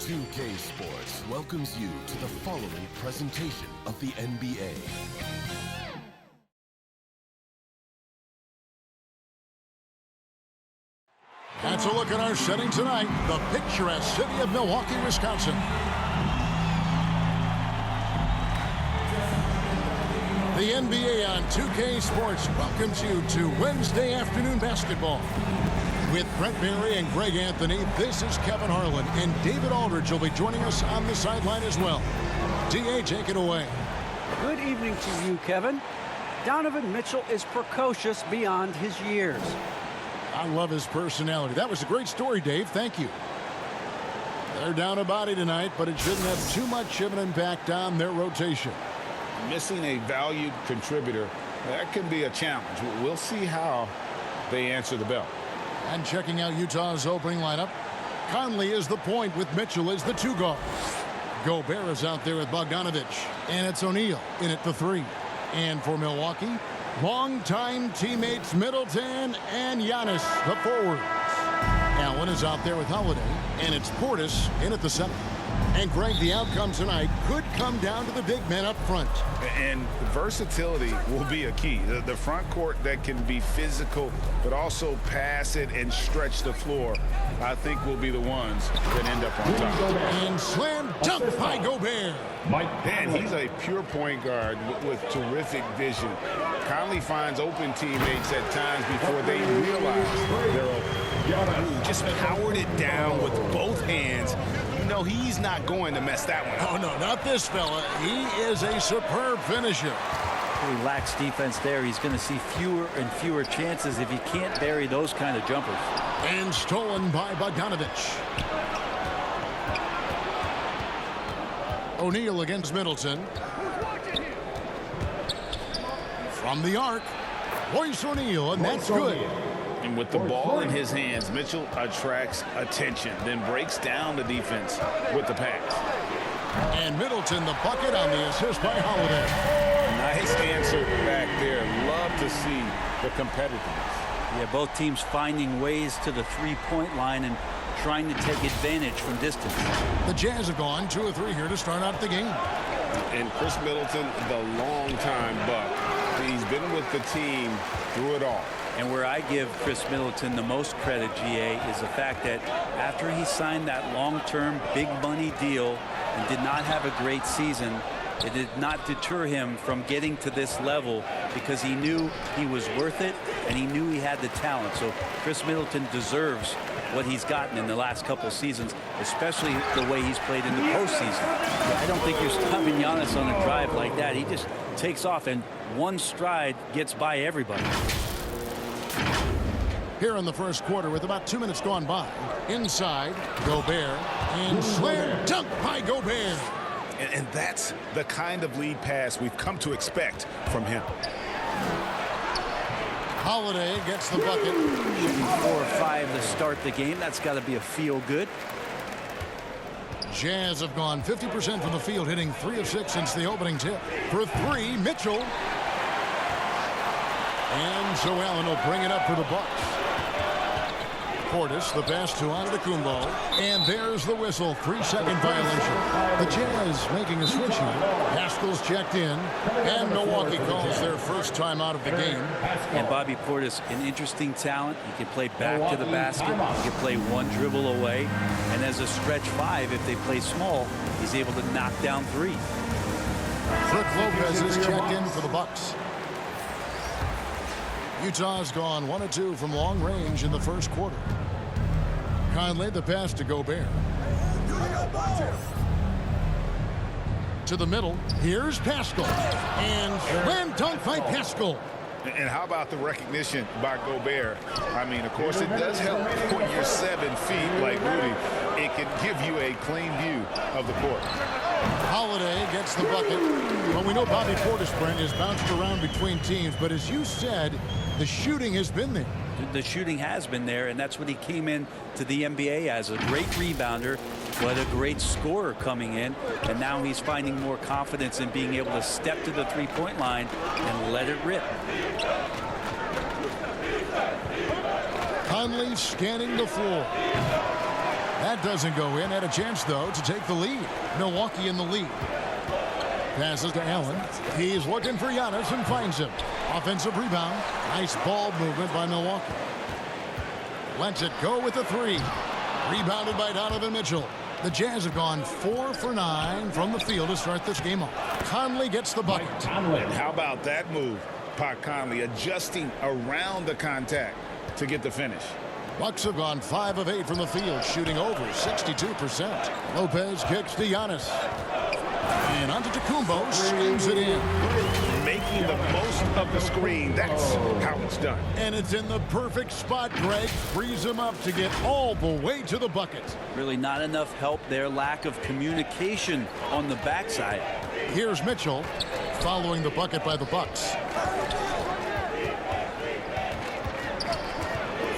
2K Sports welcomes you to the following presentation of the NBA. That's a look at our setting tonight, the picturesque city of Milwaukee, Wisconsin. The NBA on 2K Sports welcomes you to Wednesday afternoon basketball. With Brent Berry and Greg Anthony, this is Kevin Harlan, and David Aldridge will be joining us on the sideline as well. DA, take it away. Good evening to you, Kevin. Donovan Mitchell is precocious beyond his years. I love his personality. That was a great story, Dave. Thank you. They're down a body tonight, but it shouldn't have too much of an impact on their rotation. Missing a valued contributor, that can be a challenge. We'll see how they answer the bell. And checking out Utah's opening lineup, Conley is the point with Mitchell as the two guards. Gobert is out there with Bogdanovich, and it's O'Neal in at the three. And for Milwaukee, longtime teammates Middleton and Giannis, the forwards. Allen is out there with Holiday, and it's Portis in at the center. And Greg, the outcome tonight could come down to the big men up front. And versatility will be a key. The front court that can be physical, but also pass it and stretch the floor, I think will be the ones that end up on top. And slam dunk by Gobert. Man, he's a pure point guard with terrific vision. Conley finds open teammates at times before they realize they're open. Just powered it down with both hands. No, he's not going to mess that one up. Oh, no, not this fella. He is a superb finisher. He lacks defense there. He's going to see fewer and fewer chances if he can't bury those kind of jumpers. And stolen by Bogdanovich. O'Neal against Middleton. From the arc, Royce O'Neal, and that's good. And with the ball in his hands, Mitchell attracts attention, then breaks down the defense with the pass. And Middleton the bucket on the assist by Holiday. Nice answer back there. Love to see the competitiveness. Yeah, both teams finding ways to the three-point line and trying to take advantage from distance. The Jazz have gone 2 of 3 here to start out the game. And Chris Middleton, the long-time Buck. He's been with the team through it all. And where I give Chris Middleton the most credit, GA, is the fact that after he signed that long-term big money deal and did not have a great season, it did not deter him from getting to this level because he knew he was worth it and he knew he had the talent. So Chris Middleton deserves what he's gotten in the last couple seasons, especially the way he's played in the postseason. I don't think you're stopping Giannis on a drive like that. He just takes off and one stride gets by everybody. Here in the first quarter with about 2 minutes gone by. Inside, Gobert, and slam dunk by Gobert. And that's the kind of lead pass we've come to expect from him. Holiday gets the bucket. 4 or 5 to start the game. That's got to be a feel good. Jazz have gone 50% from the field, hitting 3 of 6 since the opening tip. For 3, Mitchell. And so Allen will bring it up for the Bucks. Portis, the pass to Antetokounmpo, and there's the whistle. 3-second violation. The Jazz making a switch here. Haskell's checked in, and Milwaukee calls their first time out of the game. And Bobby Portis, an interesting talent. He can play back to the basket. He can play one dribble away. And as a stretch 5, if they play small, he's able to knock down 3. Brook Lopez is checked in for the Bucks. Utah's gone 1 of 2 from long range in the first quarter. Conley the pass to Gobert. To the middle. Here's Pascal. And slam dunk by Pascal. And how about the recognition by Gobert? I mean, of course, it does help when you're 7 feet like Rudy. It can give you a clean view of the court. Holiday gets the bucket. Well, we know Bobby Portis, Brent, has bounced around between teams, but as you said, the shooting has been there. The shooting has been there, and that's what he came in to the NBA as, a great rebounder, but a great scorer coming in. And now he's finding more confidence in being able to step to the three-point line and let it rip. Conley scanning the floor. That doesn't go in. Had a chance, though, to take the lead. Milwaukee in the lead. Passes to Allen. He's looking for Giannis and finds him. Offensive rebound. Nice ball movement by Milwaukee. Lets it go with the three. Rebounded by Donovan Mitchell. The Jazz have gone 4 for 9 from the field to start this game off. Conley gets the bucket. And how about that move? Pat Conley adjusting around the contact to get the finish. Bucks have gone 5 of 8 from the field, shooting over 62%. Lopez kicks to Giannis. And Antetokounmpo slams it in. Making the most of the screen. That's how it's done. And it's in the perfect spot. Greg frees him up to get all the way to the bucket. Really not enough help there. Lack of communication on the backside. Here's Mitchell following the bucket by the Bucks.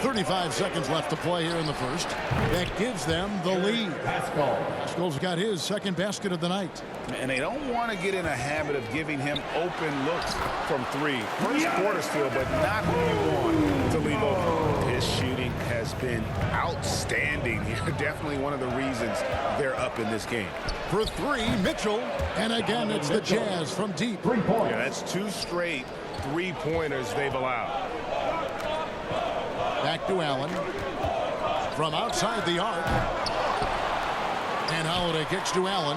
35 seconds left to play here in the first. That gives them the lead. Pascal's got his second basket of the night. And they don't want to get in a habit of giving him open looks from three. First quarter still, but not who you want to leave open. His shooting has been outstanding here. Definitely one of the reasons they're up in this game. For three, Mitchell. And again, it's the Jazz from deep. Yeah, that's 2 straight three-pointers they've allowed. Back to Allen. From outside the arc. And Holiday kicks to Allen.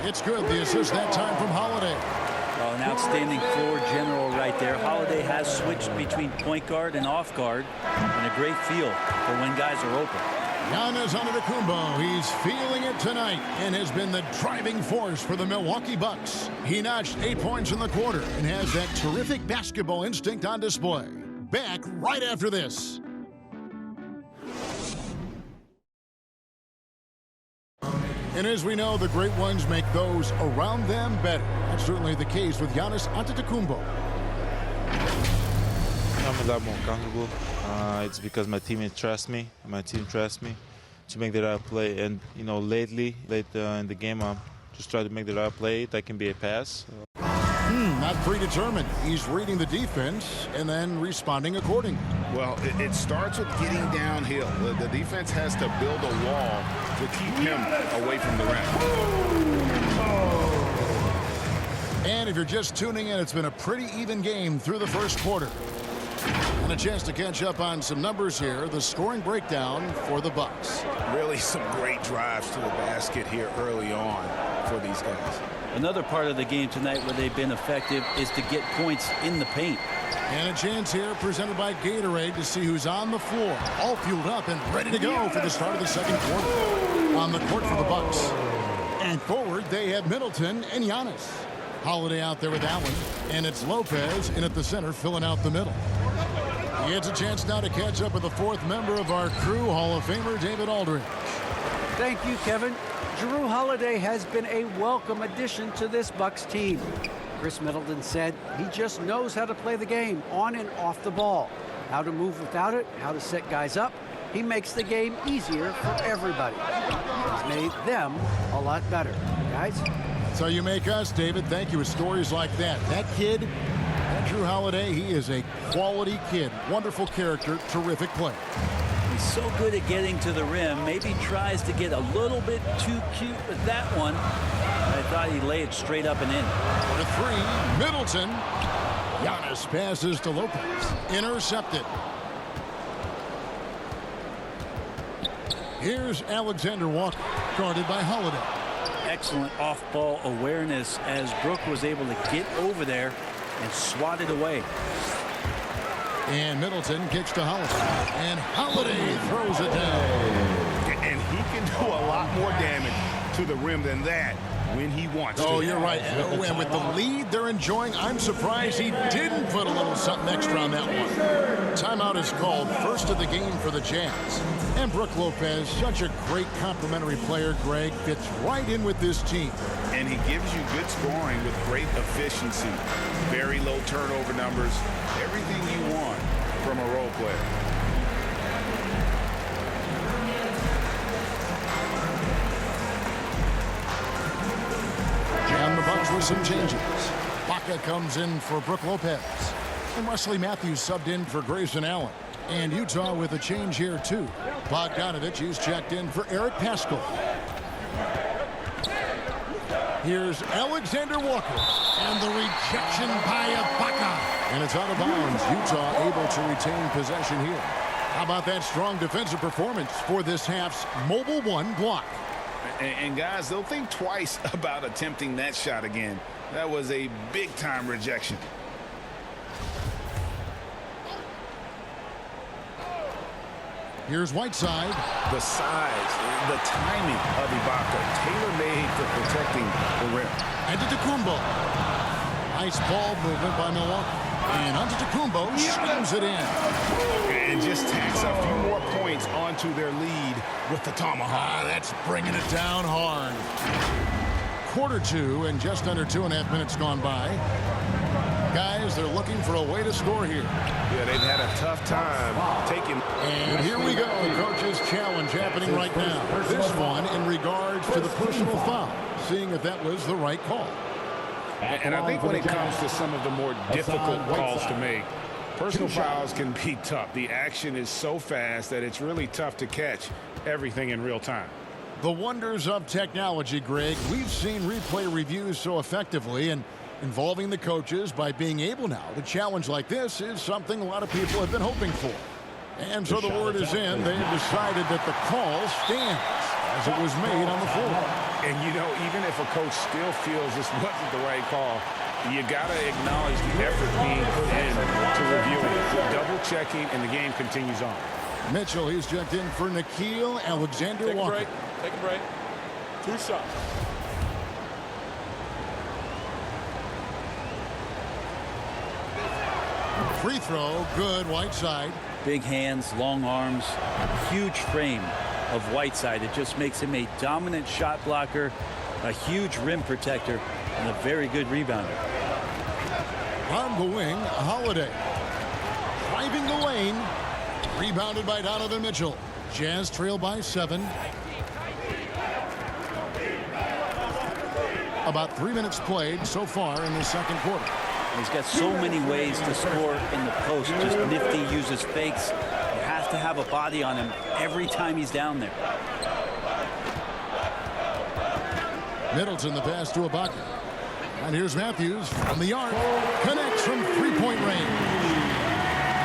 It's good. The assist that time from Holiday. Well, an outstanding floor general right there. Holiday has switched between point guard and off guard. And a great feel for when guys are open. Giannis Antetokounmpo. He's feeling it tonight and has been the driving force for the Milwaukee Bucks. He notched 8 points in the quarter and has that terrific basketball instinct on display. Back right after this. And as we know, the great ones make those around them better. That's certainly the case with Giannis Antetokounmpo. I'm a lot more comfortable. It's because my teammates trust me. My team trusts me to make the right play. And, you know, late in the game, I'm just trying to make the right play. That can be a pass. Not predetermined. He's reading the defense and then responding accordingly. Well, it starts with getting downhill. The defense has to build a wall to keep him away from the rim. And if you're just tuning in, it's been a pretty even game through the first quarter. And a chance to catch up on some numbers here. The scoring breakdown for the Bucks. Really some great drives to the basket here early on for these guys. Another part of the game tonight where they've been effective is to get points in the paint. And a chance here presented by Gatorade to see who's on the floor. All fueled up and ready to go for the start of the second quarter. On the court for the Bucks. And forward, they have Middleton and Giannis. Holiday out there with Allen. And it's Lopez in at the center filling out the middle. He gets a chance now to catch up with the fourth member of our crew, Hall of Famer David Aldridge. Thank you, Kevin. Jrue Holiday has been a welcome addition to this Bucks team. Chris Middleton said he just knows how to play the game on and off the ball, how to move without it, how to set guys up. He makes the game easier for everybody. He's made them a lot better. Guys? So you make us, David. Thank you with stories like that. That kid, Jrue Holiday, he is a quality kid. Wonderful character, terrific player. He's so good at getting to the rim. Maybe tries to get a little bit too cute with that one. I thought he'd lay it straight up and in. For three, Middleton. Giannis passes to Lopez. Intercepted. Here's Alexander Walker, guarded by Holiday. Excellent off-ball awareness as Brook was able to get over there and swat it away. And Middleton kicks to Holiday. And Holiday throws it down. And he can do a lot more damage to the rim than that when he wants to. Oh, you're right. And with the lead they're enjoying, I'm surprised he didn't put a little something extra on that one. Timeout is called. First of the game for the Jazz. And Brook Lopez, such a great complimentary player, Greg, fits right in with this team. And he gives you good scoring with great efficiency. Very low turnover numbers. Everything you want from a role player. And the Bucks with some changes. Baca comes in for Brook Lopez. And Wesley Matthews subbed in for Grayson Allen. And Utah with a change here, too. Bogdanovich is checked in for Eric Paschal. Here's Alexander Walker. And the rejection by Ibaka. And it's out of bounds. Utah able to retain possession here. How about that strong defensive performance for this half's mobile one block? And guys, they'll think twice about attempting that shot again. That was a big-time rejection. Here's Whiteside. The size, the timing of Ibaka, tailor-made for protecting the rim. Antetokounmpo. Nice ball movement by Milwaukee. And Antetokounmpo slams it in. And just tacks a few more points onto their lead with the tomahawk. That's bringing it down hard. Quarter two and just under 2.5 minutes gone by. Guys, they're looking for a way to score here. Yeah, they've had a tough time taking. And here we go. Coach's challenge happening right now. This one in regards to the personal foul. Seeing if that was the right call. And I think when it comes to some of the more difficult calls to make, personal fouls can be tough. The action is so fast that it's really tough to catch everything in real time. The wonders of technology, Greg. We've seen replay reviews so effectively, and involving the coaches by being able now to challenge like this is something a lot of people have been hoping for. And so the word is in. They've decided that the call stands as it was made on the floor. And, you know, even if a coach still feels this wasn't the right call, you got to acknowledge the effort being put in to review it. Double-checking, and the game continues on. Mitchell, he's checked in for Nickeil Alexander-Walker. Take a break. 2 shots. Free throw, good, Whiteside. Big hands, long arms, huge frame of Whiteside. It just makes him a dominant shot blocker, a huge rim protector, and a very good rebounder. On the wing, Holiday. Driving the lane. Rebounded by Donovan Mitchell. Jazz trail by 7. About 3 minutes played so far in the second quarter. He's got so many ways to score in the post. Just nifty, uses fakes. You have to have a body on him every time he's down there. Middleton the pass to Ibaka. And here's Matthews from the arc. Connects from three-point range.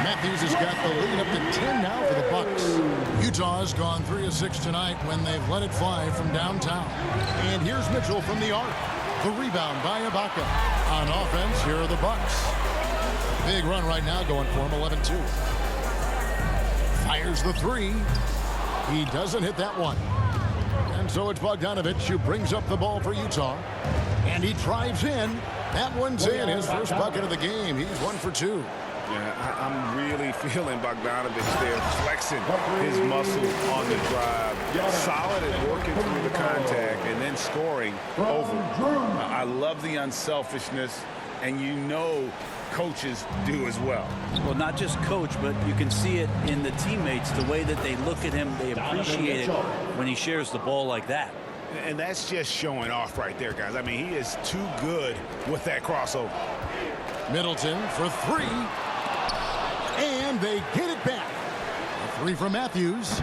Matthews has got the lead up to 10 now for the Bucks. Utah's gone 3 of 6 tonight when they've let it fly from downtown. And here's Mitchell from the arc. The rebound by Ibaka. On offense, here are the Bucks. Big run right now going for him, 11-2. Fires the 3. He doesn't hit that one. And so it's Bogdanovich who brings up the ball for Utah. And he drives in. That one's in. His first bucket of the game. He's 1 for 2. Yeah, I'm really feeling Bogdanovich there, flexing his muscle on the drive. Solid at working through the contact and then scoring over. I love the unselfishness, and you know coaches do as well. Well, not just coach, but you can see it in the teammates, the way that they look at him. They appreciate it when he shares the ball like that. And that's just showing off right there, guys. I mean, he is too good with that crossover. Middleton for 3. And they get it back. A 3 from Matthews.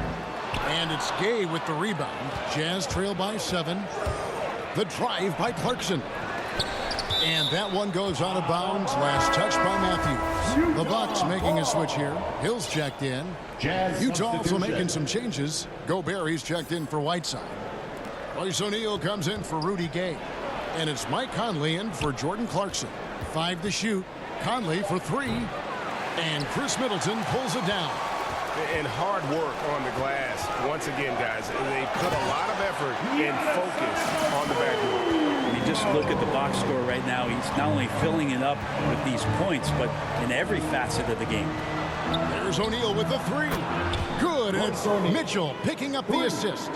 And it's Gay with the rebound. Jazz trail by 7. The drive by Clarkson. And that one goes out of bounds. Last touch by Matthews. The Bucks making a switch here. Hill's checked in. Utah also making some changes. Gobert's checked in for Whiteside. Royce O'Neal comes in for Rudy Gay. And it's Mike Conley in for Jordan Clarkson. 5 to shoot. Conley for 3. And Chris Middleton pulls it down. And hard work on the glass. Once again, guys, they put a lot of effort and focus on the backboard. You just look at the box score right now. He's not only filling it up with these points, but in every facet of the game. There's O'Neal with the 3. Good. And it's Mitchell picking up the assist.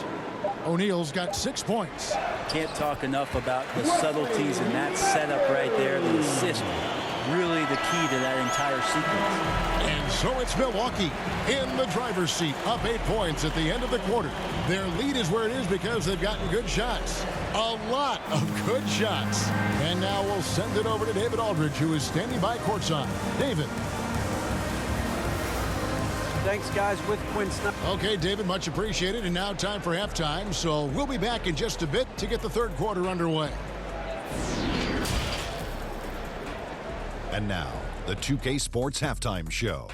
O'Neal's got 6 points. Can't talk enough about the subtleties in that setup right there. The assist, really the key to that entire sequence. And so it's Milwaukee in the driver's seat, up 8 points at the end of the quarter. Their lead is where it is because they've gotten good shots. A lot of good shots. And now we'll send it over to David Aldridge, who is standing by courtside. David. Thanks, guys, with Quinn Snyder. Okay, David, much appreciated. And now time for halftime. So we'll be back in just a bit to get the third quarter underway. And now, the 2K Sports Halftime Show.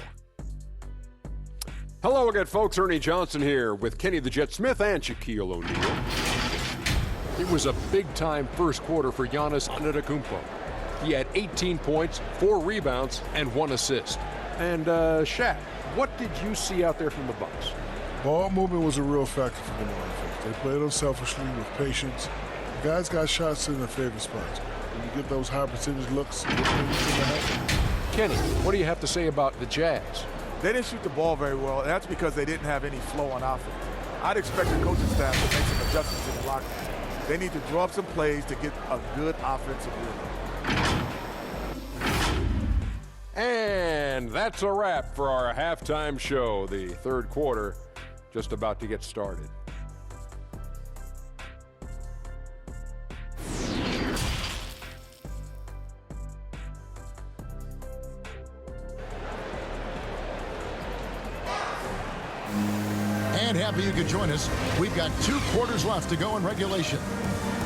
Hello again, folks. Ernie Johnson here with Kenny the Jet Smith and Shaquille O'Neal. It was a big-time first quarter for Giannis Antetokounmpo. He had 18 points, 4 rebounds, and 1 assist. And, Shaq, what did you see out there from the Bucks? Ball movement was a real factor for them on offense. They played unselfishly with patience. The guys got shots in their favorite spots. When you get those high percentage looks, Kenny, what do you have to say about the Jazz? They didn't shoot the ball very well, and that's because they didn't have any flow on offense. I'd expect the coaching staff to make some adjustments in the locker room. They need to draw up some plays to get a good offensive rhythm. And that's a wrap for our halftime show. The third quarter just about to get started. And happy you could join us. We've got 2 quarters left to go in regulation.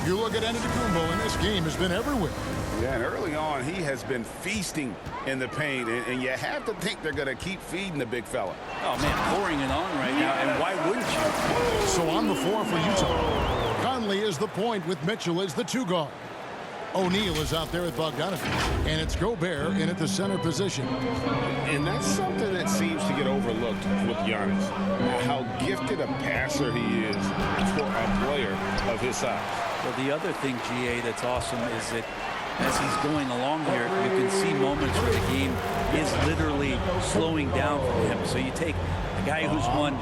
You look at Antetokounmpo, and this game has been everywhere. Yeah, and early on, he has been feasting in the paint, and you have to think they're going to keep feeding the big fella. Oh, man, pouring it on right now, and why wouldn't you? So on the floor for Utah, Conley is the point with Mitchell as the 2 guard. O'Neal is out there with Bogdanovich, and it's Gobert in at the center position. And that's something that seems to get overlooked with Giannis, how gifted a passer he is for a player of his size. Well, the other thing, GA, that's awesome is that as he's going along here, you can see moments where the game is literally slowing down for him. So you take a guy who's won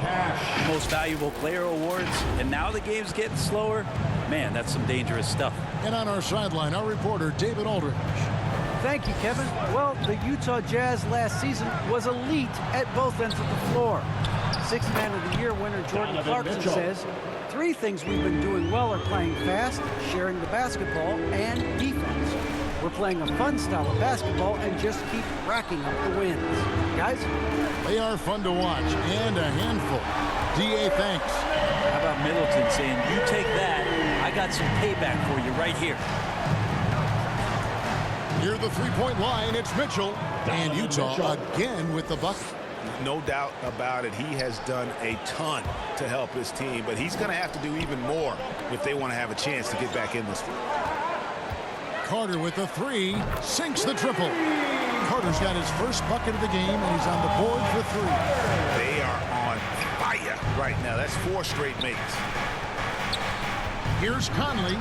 most valuable player awards, and now the game's getting slower. Man, that's some dangerous stuff. And on our sideline, our reporter, David Aldridge. Thank you, Kevin. Well, the Utah Jazz last season was elite at both ends of the floor. Sixth Man of the Year winner Jordan Clarkson says, 3 things we've been doing well are playing fast, sharing the basketball, and defense. We're playing a fun style of basketball and just keep racking up the wins. Guys? They are fun to watch and a handful. D.A., thanks. How about Middleton saying, you take that, I got some payback for you right here. Near the 3-point line, it's Mitchell. And Utah again with the bucket. No doubt about it, he has done a ton to help his team, but he's going to have to do even more if they want to have a chance to get back in this one. Carter with the 3, sinks the triple. Carter's got his first bucket of the game, and he's on the board for 3. They are on fire right now. That's 4 straight makes. Here's Conley,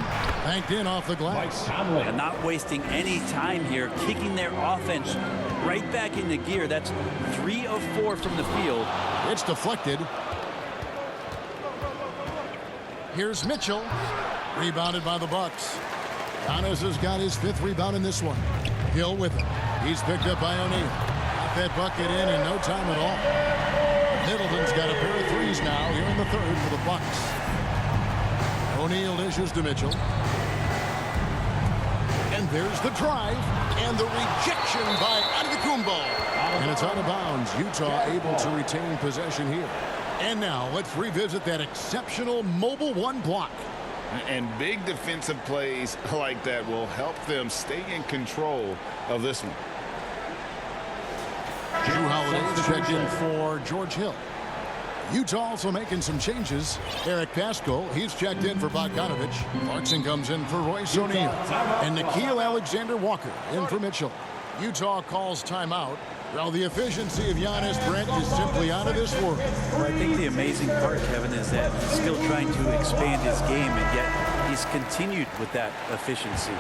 banked in off the glass. And not wasting any time here, kicking their offense right back into gear. That's 3 of 4 from the field. It's deflected. Here's Mitchell, rebounded by the Bucks. Giannis has got his 5th rebound in this one. Hill with it. He's picked up by O'Neal. Got that bucket in no time at all. Middleton's got a pair of 3s now here in the third for the Bucks. O'Neal dishes to Mitchell. And there's the drive and the rejection by Antetokounmpo. And it's out of bounds. Utah able to retain possession here. And now let's revisit that exceptional mobile 1 block. And big defensive plays like that will help them stay in control of this one. Drew Holiday checked in for George Hill. Utah also making some changes. Eric Pascal, he's checked in for Bogdanovich. Clarkson comes in for Royce O'Neal. And Nickeil Alexander-Walker in for Mitchell. Utah calls timeout. Well, the efficiency of Giannis, Brent, is simply out of this world. Well, I think the amazing part, Kevin, is that he's still trying to expand his game, and yet he's continued with that efficiency.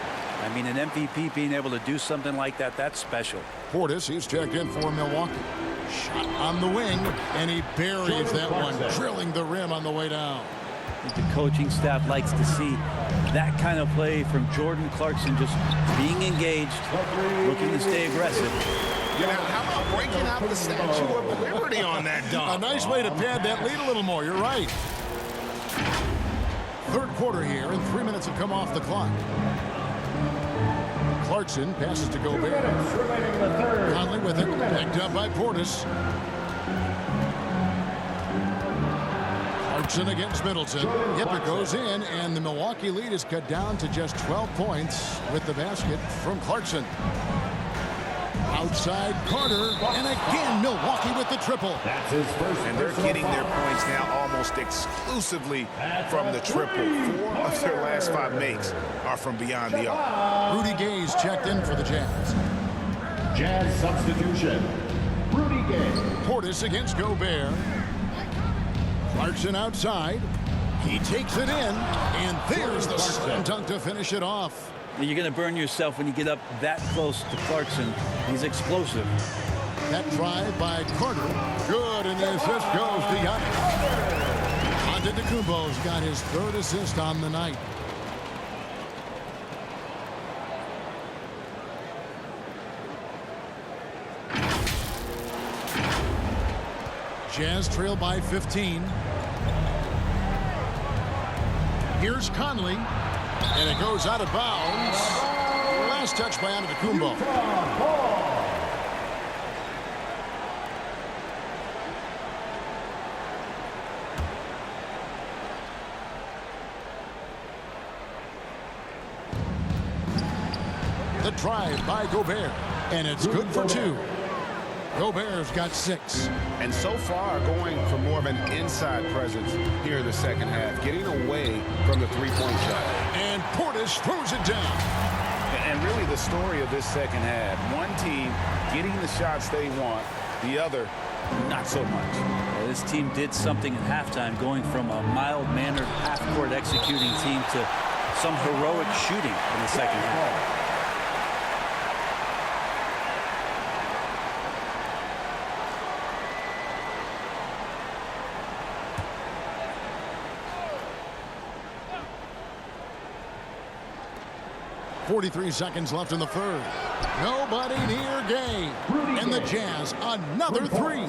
I mean, an MVP being able to do something like that, that's special. Portis, he's checked in for Milwaukee. Shot on the wing, and he buries that one, drilling the rim on the way down. I think the coaching staff likes to see that kind of play from Jordan Clarkson, just being engaged, looking to stay aggressive. Yeah, how about breaking out the Statue of Liberty on that dunk? A nice way to pad that lead a little more. You're right. Third quarter here, and 3 minutes have come off the clock. Clarkson passes to Gobert. Conley with it, picked up by Portis. Clarkson against Middleton. Yep, it goes in, and the Milwaukee lead is cut down to just 12 points with the basket from Clarkson. Outside Carter, and again Milwaukee with the triple. That's his first. And they're getting their points now almost exclusively from the triple. 4 of their last 5 makes are from beyond the arc. Rudy Gay's checked in for the Jazz. Jazz substitution. Rudy Gay. Portis against Gobert. Clarkson outside. He takes it in, and there's the slam dunk to finish it off. You're going to burn yourself when you get up that close to Clarkson. He's explosive. That drive by Carter. Good, and the assist goes to Giannis. Antetokounmpo's got his 3rd assist on the night. Jazz trail by 15. Here's Conley. And it goes out of bounds. Last touch by Antetokounmpo. The drive by Gobert. And it's good for 2. Gobert's got 6. And so far going for more of an inside presence here in the second half, getting away from the three-point shot. And Portis throws it down. And really the story of this second half, one team getting the shots they want, the other not so much. Well, this team did something at halftime, going from a mild-mannered half-court executing team to some heroic shooting in the second half. .43 seconds left in the 3rd. Nobody near Gay. And the Jazz, another 3.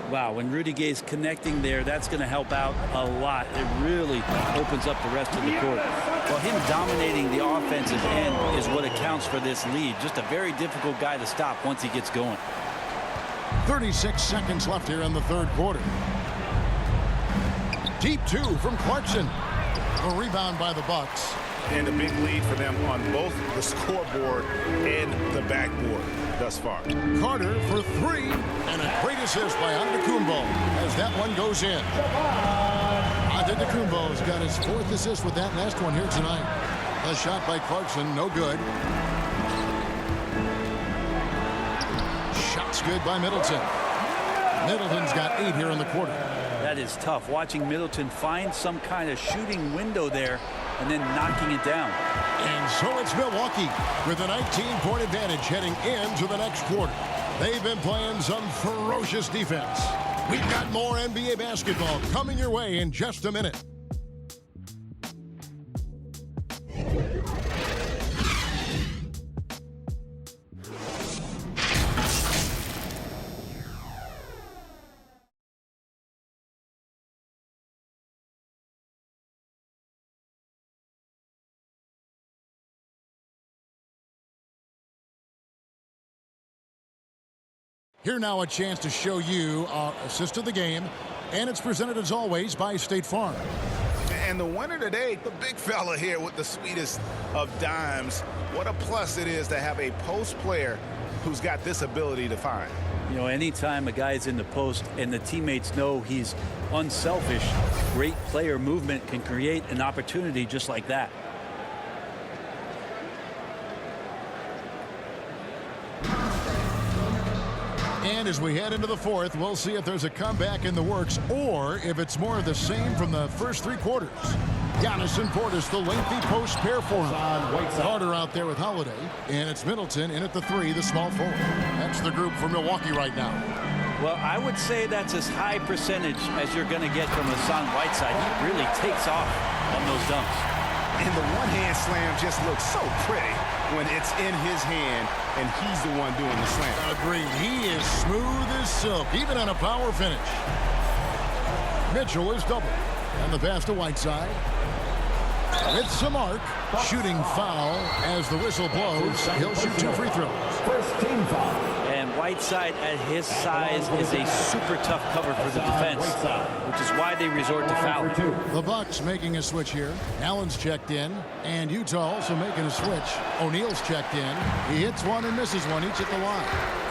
Wow, when Rudy Gay's connecting there, that's going to help out a lot. It really opens up the rest of the court. Well, him dominating the offensive end is what accounts for this lead. Just a very difficult guy to stop once he gets going. 36 seconds left here in the 3rd quarter. Deep 2 from Clarkson. A rebound by the Bucks. And a big lead for them on both the scoreboard and the backboard thus far. Carter for 3, and a great assist by Antetokounmpo as that one goes in. Antetokounmpo's got his 4th assist with that last one here tonight. A shot by Clarkson, no good. Shots good by Middleton. Middleton's got 8 here in the quarter. That is tough. Watching Middleton find some kind of shooting window there and then knocking it down. And so it's Milwaukee with a 19-point advantage heading into the next quarter. They've been playing some ferocious defense. We've got more NBA basketball coming your way in just a minute. Here now a chance to show you our assist of the game, and it's presented as always by State Farm. And the winner today, the big fella here with the sweetest of dimes. What a plus it is to have a post player who's got this ability to find. You know, anytime a guy's in the post and the teammates know he's unselfish, great player movement can create an opportunity just like that. And as we head into the 4th, we'll see if there's a comeback in the works or if it's more of the same from the first 3 quarters. Giannis and Portis, the lengthy post pair for him. Carter out there with Holiday, and it's Middleton in at the 3, the small forward. That's the group for Milwaukee right now. Well, I would say that's as high percentage as you're going to get from Hassan Whiteside. He really takes off on those dunks. And the one-hand slam just looks so pretty when it's in his hand and he's the one doing the slam. Agreed. He is smooth as silk, even on a power finish. Mitchell is double. And the pass to Whiteside. It's a mark. Shooting foul as the whistle blows. He'll shoot 2 free throws. First team foul. And right side at his size is a super tough cover for the defense, which is why they resort to fouling. The Bucks making a switch here. Allen's checked in, and Utah also making a switch. O'Neal's checked in. He hits one and misses one, each at the line.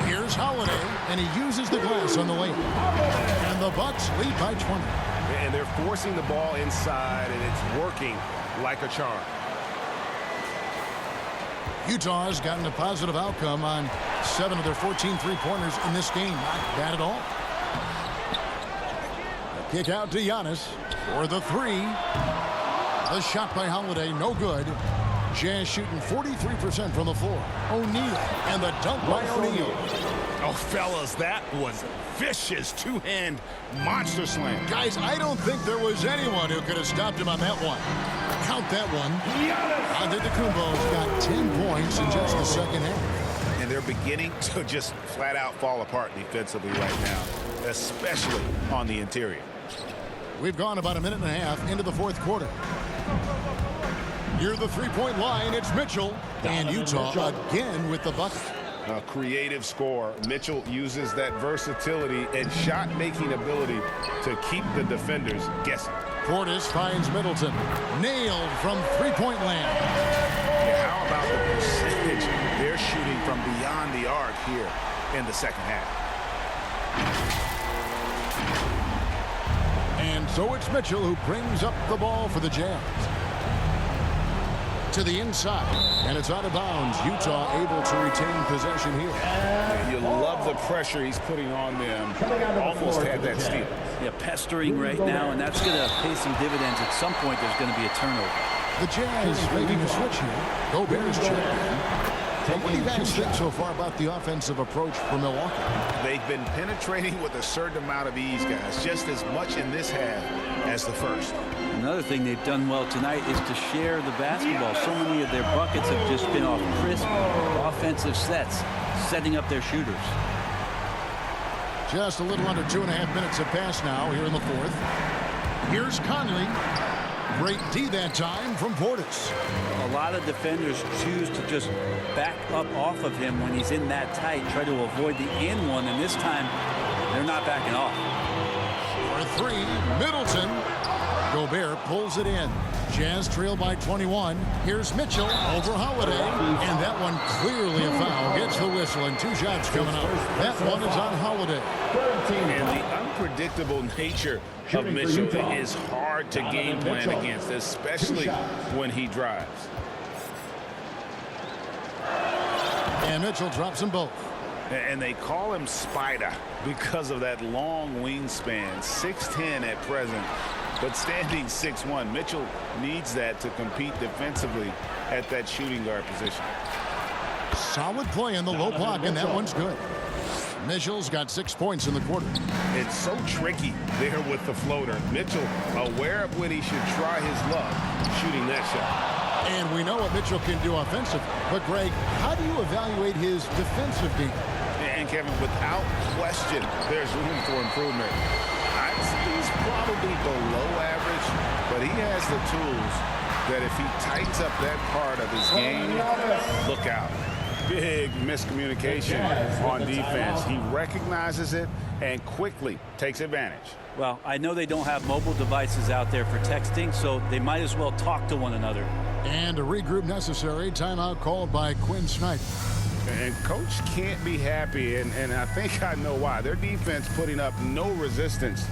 Here's Holiday, and he uses the glass on the lane. And the Bucks lead by 20. And they're forcing the ball inside, and it's working like a charm. Utah has gotten a positive outcome on 7 of their 14 three-pointers in this game. Not bad at all. A kick out to Giannis for the three. The shot by Holiday, no good. Jazz shooting 43% from the floor. O'Neal, and the dunk by O'Neal. Oh, fellas, that was vicious two-hand monster slam. Guys, I don't think there was anyone who could have stopped him on that one. Count that one. Antetokounmpo's got 10 points in just the second half. And they're beginning to just flat out fall apart defensively right now, especially on the interior. We've gone about a minute and a half into the fourth quarter. Near the three-point line, it's Mitchell. And Utah again with the bucket. A creative score. Mitchell uses that versatility and shot-making ability to keep the defenders guessing. Portis finds Middleton. Nailed from three-point land. Yeah, how about the percentage they're shooting from beyond the arc here in the second half? And so it's Mitchell who brings up the ball for the Jazz. To the inside, and it's out of bounds. Utah able to retain possession here. Yeah, you love the pressure he's putting on them. Almost had that steal. Yeah, pestering right now, and that's going to pay some dividends. At some point, there's going to be a turnover. The Jazz making a switch here. Gobert's checked in. What do you guys think so far about the offensive approach for Milwaukee? They've been penetrating with a certain amount of ease, guys. Just as much in this half as the first. Another thing they've done well tonight is to share the basketball. So many of their buckets have just been off crisp offensive sets, setting up their shooters. Just a little under 2.5 minutes have passed now here in the fourth. Here's Conley. Great D that time from Portis. A lot of defenders choose to just back up off of him when he's in that tight, try to avoid the in one, and this time they're not backing off. For three, Middleton. Gobert pulls it in. Jazz trail by 21. Here's Mitchell over Holiday. And that one clearly a foul. Gets the whistle and 2 shots coming up. That one is on Holiday. And the unpredictable nature of Mitchell is hard to game plan against, especially when he drives. And Mitchell drops them both. And they call him Spider because of that long wingspan, 6'10" at present, but standing 6'1". Mitchell needs that to compete defensively at that shooting guard position. Solid play in the low block, and that one's good. Mitchell's got 6 points in the quarter. It's so tricky there with the floater. Mitchell aware of when he should try his luck shooting that shot. And we know what Mitchell can do offensively. But, Greg, how do you evaluate his defensive game? And, Kevin, without question, there's room for improvement. I'd say he's probably below average, but he has the tools that if he tightens up that part of his game, look out. Big miscommunication on defense. He recognizes it and quickly takes advantage. Well, I know they don't have mobile devices out there for texting, so they might as well talk to one another. And a regroup necessary. Timeout called by Quinn Snyder. And Coach can't be happy, and I think I know why. Their defense putting up no resistance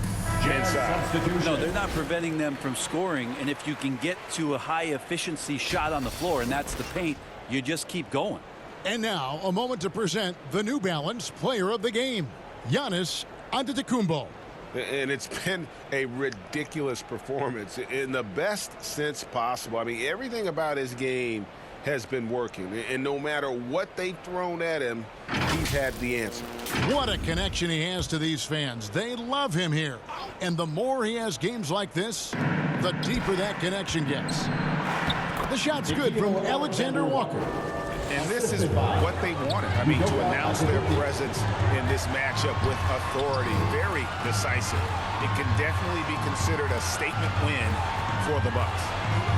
inside. No, they're not preventing them from scoring, and if you can get to a high-efficiency shot on the floor, and that's the paint, you just keep going. And now, a moment to present the New Balance Player of the Game, Giannis Antetokounmpo. And it's been a ridiculous performance in the best sense possible. I mean, everything about his game has been working. And no matter what they've thrown at him, he's had the answer. What a connection he has to these fans. They love him here. And the more he has games like this, the deeper that connection gets. The shot's good from Alexander Walker. And this is what they wanted. I mean, to announce their presence in this matchup with authority. Very decisive. It can definitely be considered a statement win for the Bucks.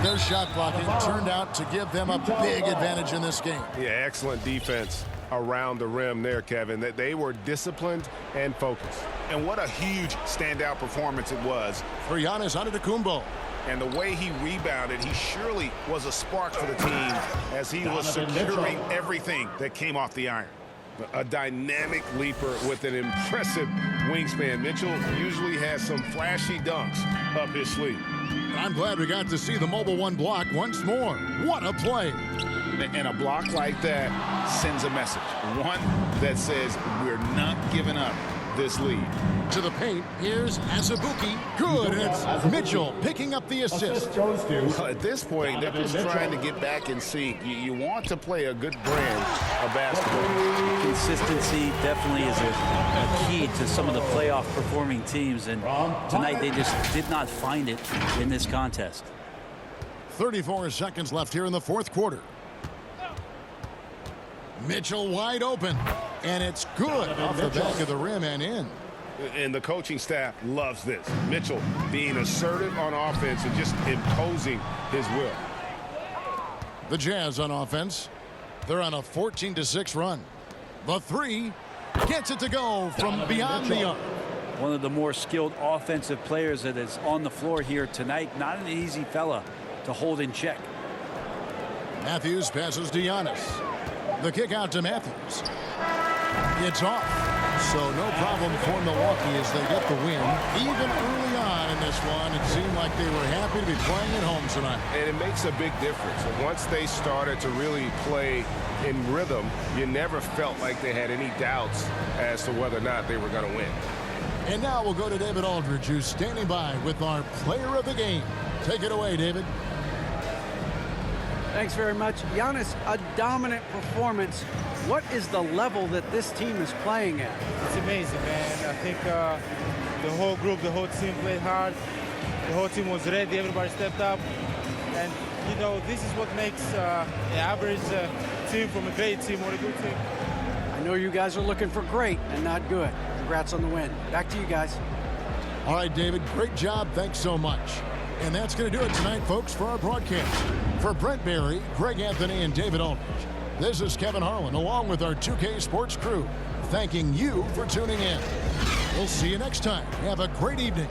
Their shot blocking turned out to give them a big advantage in this game. Yeah, excellent defense around the rim there, Kevin. That they were disciplined and focused. And what a huge standout performance it was for Giannis Antetokounmpo. And the way he rebounded, he surely was a spark for the team as he was securing everything that came off the iron. A dynamic leaper with an impressive wingspan. Mitchell usually has some flashy dunks up his sleeve. I'm glad we got to see the mobile one block once more. What a play. And a block like that sends a message. One that says we're not giving up this lead. To the paint, here's Azubuike. Good, and it's Mitchell picking up the assist. Well, at this point, they're just trying to get back in sync. You want to play a good brand of basketball. Consistency definitely is a key to some of the playoff performing teams, and tonight they just did not find it in this contest. 34 seconds left here in the fourth quarter. Mitchell wide open, and it's good off the back of the rim and in. And the coaching staff loves this. Mitchell being assertive on offense and just imposing his will. The Jazz on offense. They're on a 14-6 run. The three gets it to go from beyond the arc. One of the more skilled offensive players that is on the floor here tonight. Not an easy fella to hold in check. Matthews passes to Giannis. The kick out to Matthews. It's off. So no problem for Milwaukee as they get the win. Even early on in this one, it seemed like they were happy to be playing at home tonight. And it makes a big difference. And once they started to really play in rhythm, you never felt like they had any doubts as to whether or not they were going to win. And now we'll go to David Aldridge, who's standing by with our player of the game. Take it away, David. Thanks very much. Giannis, a dominant performance. What is the level that this team is playing at? It's amazing, man. I think the whole group, the whole team played hard. The whole team was ready. Everybody stepped up. And, you know, this is what makes an average team from a great team or a good team. I know you guys are looking for great and not good. Congrats on the win. Back to you guys. All right, David, great job. Thanks so much. And that's going to do it tonight, folks, for our broadcast. For Brent Barry, Greg Anthony, and David Aldridge, this is Kevin Harlan, along with our 2K Sports crew, thanking you for tuning in. We'll see you next time. Have a great evening.